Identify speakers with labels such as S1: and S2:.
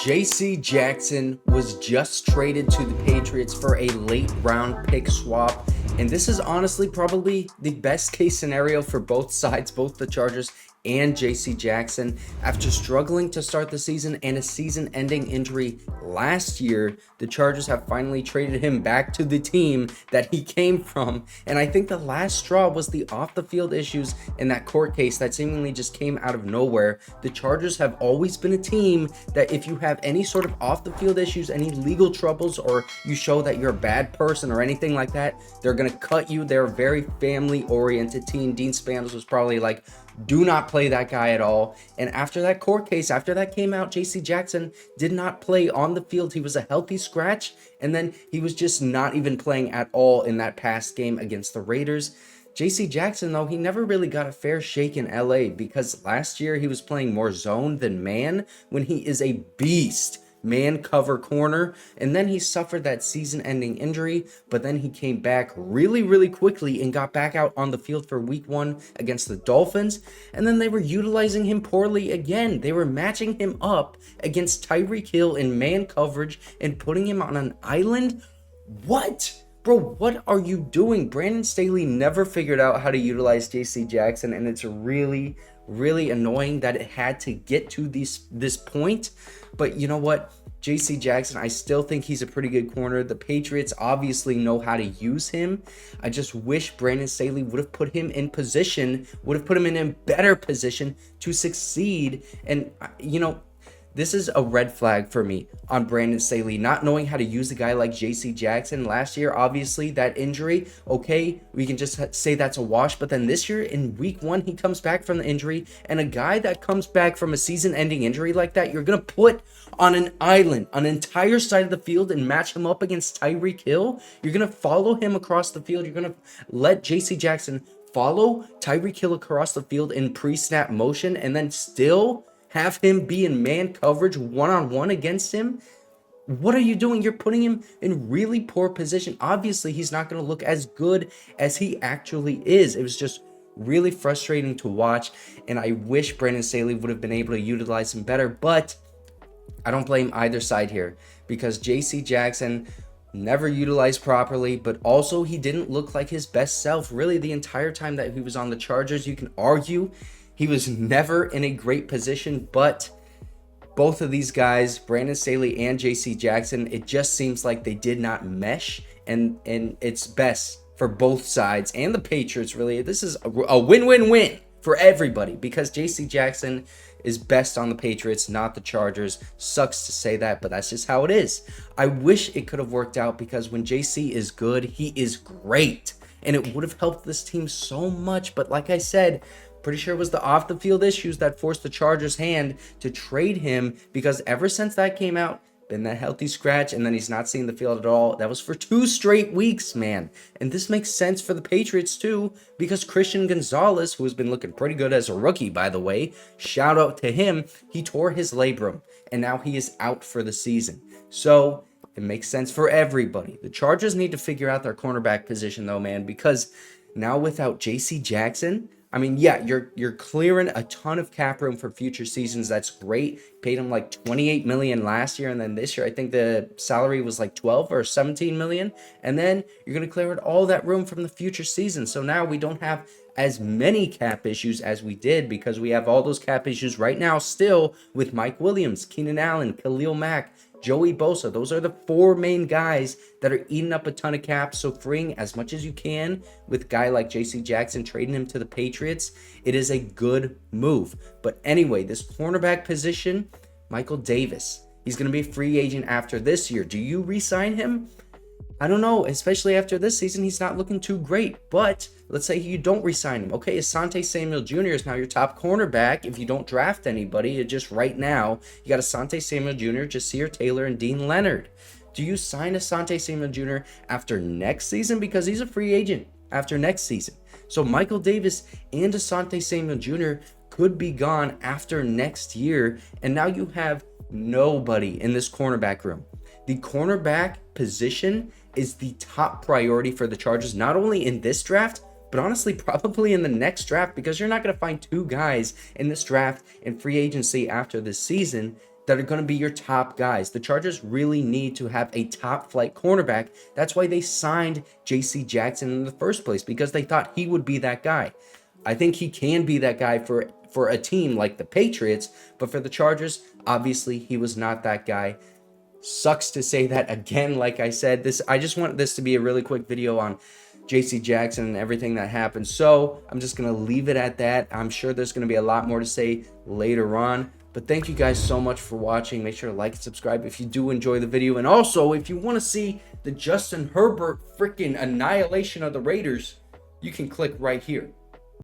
S1: J.C. Jackson was just traded to the Patriots for a late round pick swap. And this is honestly probably the best case scenario for both sides, both the Chargers and J.C. Jackson. After struggling to start the season and a season-ending injury last year, the Chargers have finally traded him back to the team that he came from. And I think the last straw was the off-the-field issues in that court case that seemingly just came out of nowhere. The Chargers have always been a team that if you have any sort of off-the-field issues, any legal troubles, or you show that you're a bad person or anything like that, they're going to cut you. They're a very family-oriented team. Dean Spanos was probably like, do not play that guy at all. And after that court case, after that came out, J.C. Jackson did not play on the field. He was a healthy scratch, and then he was just not even playing at all in that past game against the Raiders. J.C. Jackson, though, he never really got a fair shake in LA because last year he was playing more zone than man when he is a beast. Man cover corner, and then he suffered that season-ending injury, but then he came back really quickly and got back out on the field for week 1 against the Dolphins, and then they were utilizing him poorly again. They were matching him up against Tyreek Hill in man coverage and putting him on an island. What? Bro, what are you doing? Brandon Staley never figured out how to utilize J.C. Jackson, and it's really annoying that it had to get to this point. But you know what? J.C. Jackson, I still think he's a pretty good corner. The Patriots obviously know how to use him. I just wish Brandon Staley would have put him in position, would have put him in a better position to succeed. And, you know, this is a red flag for me on Brandon Staley, not knowing how to use a guy like J.C. Jackson. Last year, obviously, that injury, okay, we can just say that's a wash. But then this year, in week 1, he comes back from the injury. And a guy that comes back from a season-ending injury like that, you're going to put on an island, an entire side of the field, and match him up against Tyreek Hill. You're going to follow him across the field. You're going to let J.C. Jackson follow Tyreek Hill across the field in pre-snap motion and then still have him be in man coverage one-on-one against him. What are you doing? You're putting him in really poor position. Obviously, he's not going to look as good as he actually is. It was just really frustrating to watch, and I wish Brandon Staley would have been able to utilize him better, but I don't blame either side here because J.C. Jackson never utilized properly, but also he didn't look like his best self really the entire time that he was on the Chargers. You can argue he was never in a great position, but both of these guys, Brandon Staley and J.C. Jackson, it just seems like they did not mesh, and it's best for both sides and the Patriots, really. This is a win-win-win for everybody because J.C. Jackson is best on the Patriots, not the Chargers. Sucks to say that, but that's just how it is. I wish it could have worked out because when J.C. is good, he is great, and it would have helped this team so much, but like I said, pretty sure it was the off-the-field issues that forced the Chargers' hand to trade him because ever since that came out, been that healthy scratch, and then he's not seeing the field at all. That was for 2 straight weeks, man. And this makes sense for the Patriots, too, because Christian Gonzalez, who has been looking pretty good as a rookie, by the way, shout out to him, he tore his labrum, and now he is out for the season. So it makes sense for everybody. The Chargers need to figure out their cornerback position, though, man, because now without J.C. Jackson, I mean, yeah, you're clearing a ton of cap room for future seasons. That's great. Paid him like $28 million last year, and then this year I think the salary was like $12 or $17 million. And then you're going to clear out all that room from the future season. So now we don't have as many cap issues as we did because we have all those cap issues right now still with Mike Williams, Keenan Allen, KHALIL Mack, Joey Bosa. Those are the 4 main guys that are eating up a ton of cap. So freeing as much as you can with a guy like J.C. Jackson, trading him to the Patriots, it is a good move. But anyway, this cornerback position, Michael Davis, he's going to be a free agent after this year. Do you re-sign him? I don't know, especially after this season, he's not looking too great. But let's say you don't re-sign him. Okay, Asante Samuel Jr. is now your top cornerback. If you don't draft anybody, just right now, you got Asante Samuel Jr., Jasir Taylor, and Deane Leonard. Do you sign Asante Samuel Jr. after next season? Because he's a free agent after next season. So Michael Davis and Asante Samuel Jr. could be gone after next year. And now you have nobody in this cornerback room. The cornerback position is the top priority for the Chargers, not only in this draft, but honestly, probably in the next draft, because you're not going to find 2 guys in this draft and free agency after this season that are going to be your top guys. The Chargers really need to have a top flight cornerback. That's why they signed J.C. Jackson in the first place, because they thought he would be that guy. I think he can be that guy for a team like the Patriots, but for the Chargers, obviously he was not that guy. Sucks to say that again. Like I said, I just want this to be a really quick video on J.C. Jackson and everything that happened. So I'm just going to leave it at that. I'm sure there's going to be a lot more to say later on. But thank you guys so much for watching. Make sure to like and subscribe if you do enjoy the video. And also, if you want to see the Justin Herbert freaking annihilation of the Raiders, you can click right here.